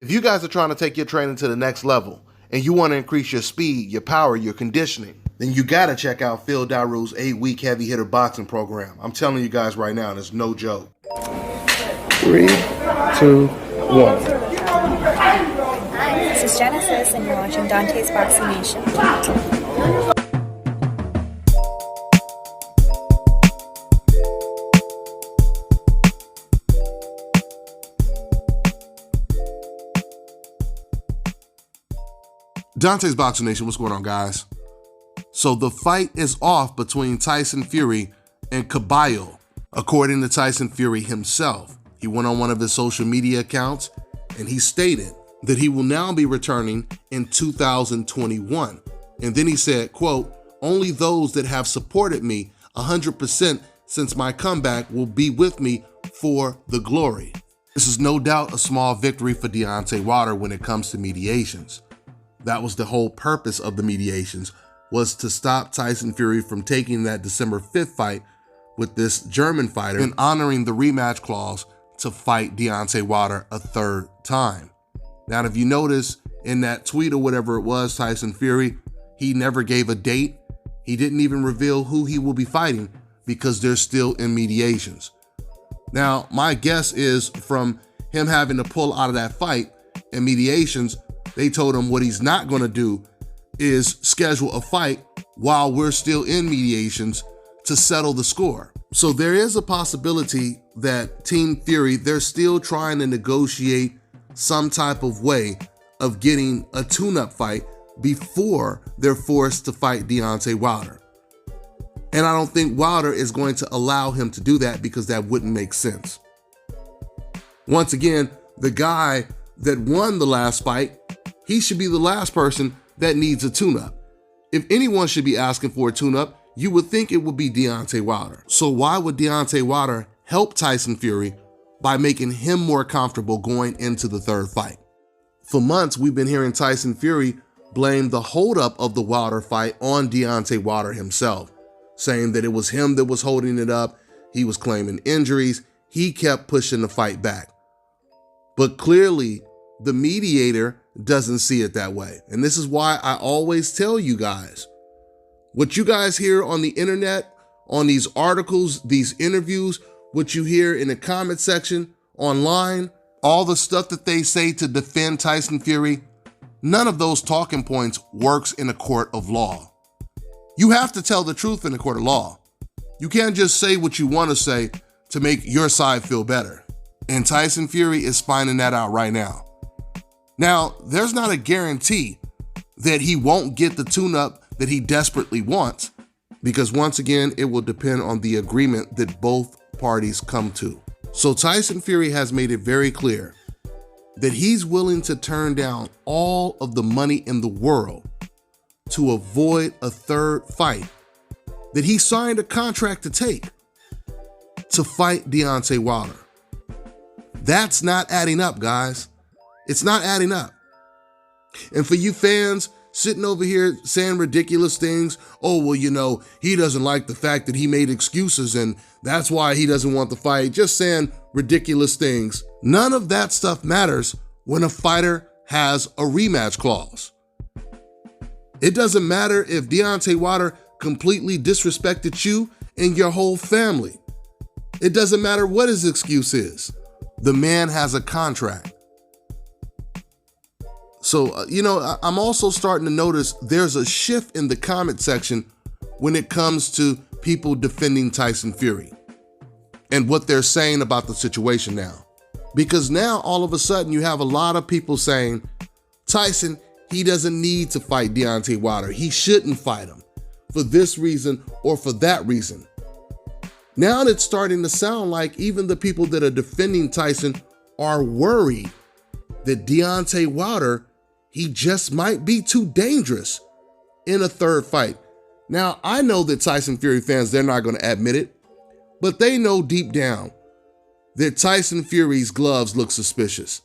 If you guys are trying to take your training to the next level and you want to increase your speed, your power, your conditioning, then you got to check out Phil Daru's 8-week heavy hitter boxing program. I'm telling you guys right now, there's no joke. 3, 2, 1. Hi, this is Genesis, and you're watching Deontay's Boxing Nation. Deontay's Boxing Nation, what's going on, guys? So the fight is off between Tyson Fury and Kabayel, according to Tyson Fury himself. He went on one of his social media accounts and he stated that he will now be returning in 2021. And then he said, quote, "Only those that have supported me 100% since my comeback will be with me for the glory." This is no doubt a small victory for Deontay Wilder when it comes to mediations. That was the whole purpose of the mediations, was to stop Tyson Fury from taking that December 5th fight with this German fighter and honoring the rematch clause to fight Deontay Wilder a third time. Now, if you notice in that tweet or whatever it was, Tyson Fury, he never gave a date. He didn't even reveal who he will be fighting because they're still in mediations. Now, my guess is from him having to pull out of that fight in mediations, they told him what he's not going to do is schedule a fight while we're still in mediations to settle the score. So there is a possibility that Team Fury, they're still trying to negotiate some type of way of getting a tune-up fight before they're forced to fight Deontay Wilder. And I don't think Wilder is going to allow him to do that because that wouldn't make sense. Once again, the guy that won the last fight, he should be the last person that needs a tune-up. If anyone should be asking for a tune-up, you would think it would be Deontay Wilder. So why would Deontay Wilder help Tyson Fury by making him more comfortable going into the third fight? For months, we've been hearing Tyson Fury blame the holdup of the Wilder fight on Deontay Wilder himself, saying that it was him that was holding it up. He was claiming injuries. He kept pushing the fight back. But clearly, the mediator doesn't see it that way. And this is why I always tell you guys, what you guys hear on the internet, on these articles, these interviews, what you hear in the comment section, online, all the stuff that they say to defend Tyson Fury, none of those talking points works in a court of law. You have to tell the truth in a court of law. You can't just say what you want to say to make your side feel better. And Tyson Fury is finding that out right now. Now, there's not a guarantee that he won't get the tune-up that he desperately wants, because once again, it will depend on the agreement that both parties come to. So Tyson Fury has made it very clear that he's willing to turn down all of the money in the world to avoid a third fight that he signed a contract to take to fight Deontay Wilder. That's not adding up, guys. It's not adding up. And for you fans sitting over here saying ridiculous things, oh, well, you know, he doesn't like the fact that he made excuses and that's why he doesn't want the fight, just saying ridiculous things. None of that stuff matters when a fighter has a rematch clause. It doesn't matter if Deontay Wilder completely disrespected you and your whole family. It doesn't matter what his excuse is. The man has a contract. So, I'm also starting to notice there's a shift in the comment section when it comes to people defending Tyson Fury and what they're saying about the situation now. Because now, all of a sudden, you have a lot of people saying, Tyson, he doesn't need to fight Deontay Wilder. He shouldn't fight him for this reason or for that reason. Now it's starting to sound like even the people that are defending Tyson are worried that Deontay Wilder, he just might be too dangerous in a third fight. Now, I know that Tyson Fury fans, they're not going to admit it, but they know deep down that Tyson Fury's gloves look suspicious.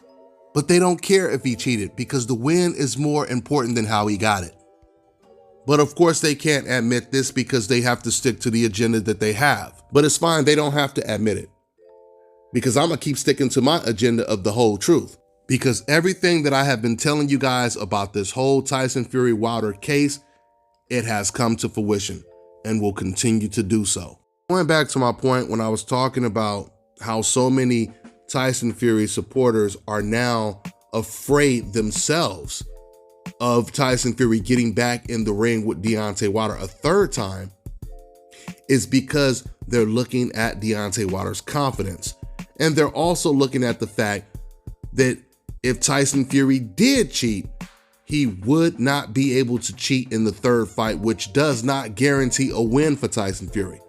But they don't care if he cheated because the win is more important than how he got it. But of course, they can't admit this because they have to stick to the agenda that they have. But it's fine, they don't have to admit it, because I'm going to keep sticking to my agenda of the whole truth. because everything that I have been telling you guys about this whole Tyson Fury Wilder case, it has come to fruition and will continue to do so. Going back to my point when I was talking about how so many Tyson Fury supporters are now afraid themselves of Tyson Fury getting back in the ring with Deontay Wilder a third time, is because they're looking at Deontay Wilder's confidence. And they're also looking at the fact that if Tyson Fury did cheat, he would not be able to cheat in the third fight, which does not guarantee a win for Tyson Fury.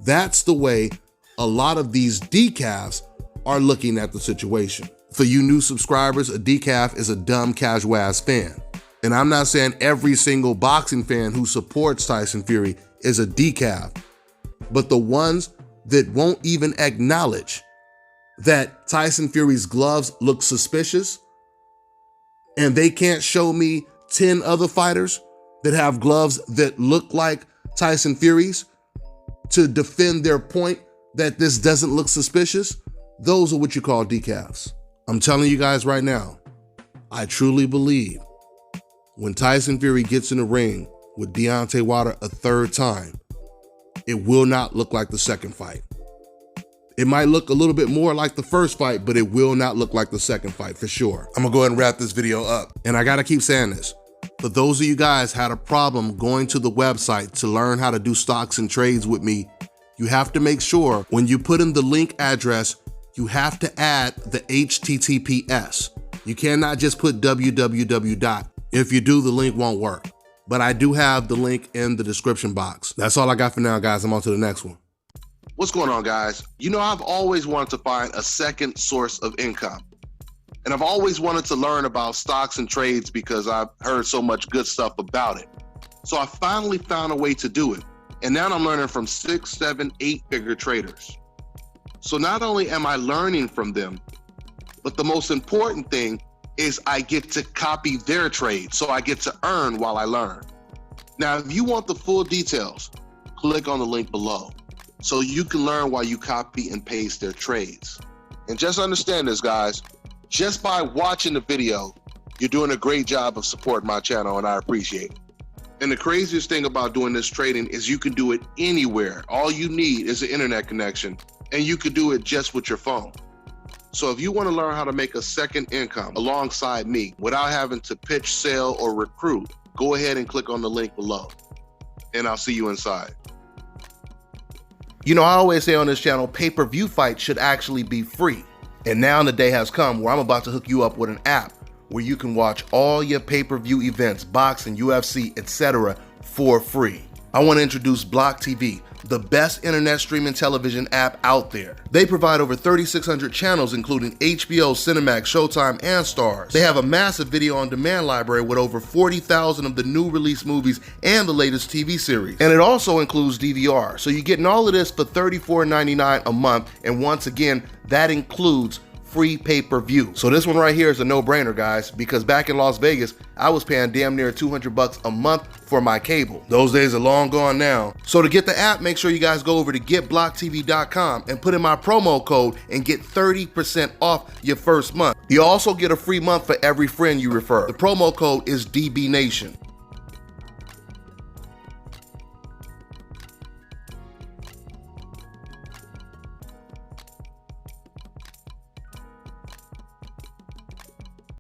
That's the way a lot of these decafs are looking at the situation. For you new subscribers, a decaf is a dumb casual ass fan. And I'm not saying every single boxing fan who supports Tyson Fury is a decaf, but the ones that won't even acknowledge that Tyson Fury's gloves look suspicious, and they can't show me 10 other fighters that have gloves that look like Tyson Fury's to defend their point that this doesn't look suspicious, those are what you call decafs. I'm telling you guys right now, I truly believe when Tyson Fury gets in the ring with Deontay Wilder a third time, it will not look like the second fight. It might look a little bit more like the first fight, but it will not look like the second fight for sure. I'm gonna go ahead and wrap this video up. And I gotta keep saying this. For those of you guys had a problem going to the website to learn how to do stocks and trades with me, you have to make sure when you put in the link address, you have to add the HTTPS. You cannot just put www. If you do, the link won't work. But I do have the link in the description box. That's all I got for now, guys. I'm on to the next one. What's going on, guys? You know, I've always wanted to find a second source of income. And I've always wanted to learn about stocks and trades because I've heard so much good stuff about it. So I finally found a way to do it. And now I'm learning from 6, 7, 8-figure traders. So not only am I learning from them, but the most important thing is I get to copy their trade. So I get to earn while I learn. Now, if you want the full details, click on the link below so you can learn while you copy and paste their trades. And just understand this, guys, just by watching the video, you're doing a great job of supporting my channel, and I appreciate it. And the craziest thing about doing this trading is you can do it anywhere. All you need is an internet connection, and you can do it just with your phone. So if you want to learn how to make a second income alongside me without having to pitch, sell, or recruit, go ahead and click on the link below, and I'll see you inside. You know, I always say on this channel, pay-per-view fights should actually be free. And now the day has come where I'm about to hook you up with an app where you can watch all your pay-per-view events, boxing, UFC, etc. for free. I want to introduce Block TV, the best internet streaming television app out there. They provide over 3,600 channels, including HBO, Cinemax, Showtime, and Stars. They have a massive video on demand library with over 40,000 of the new release movies and the latest TV series. And it also includes DVR. So you're getting all of this for $34.99 a month. And once again, that includes free pay-per-view. So this one right here is a no-brainer, guys, because back in Las Vegas, I was paying damn near $200 a month for my cable. Those days are long gone now. So to get the app, make sure you guys go over to getblocktv.com and put in my promo code and get 30% off your first month. You also get a free month for every friend you refer. The promo code is DBNation.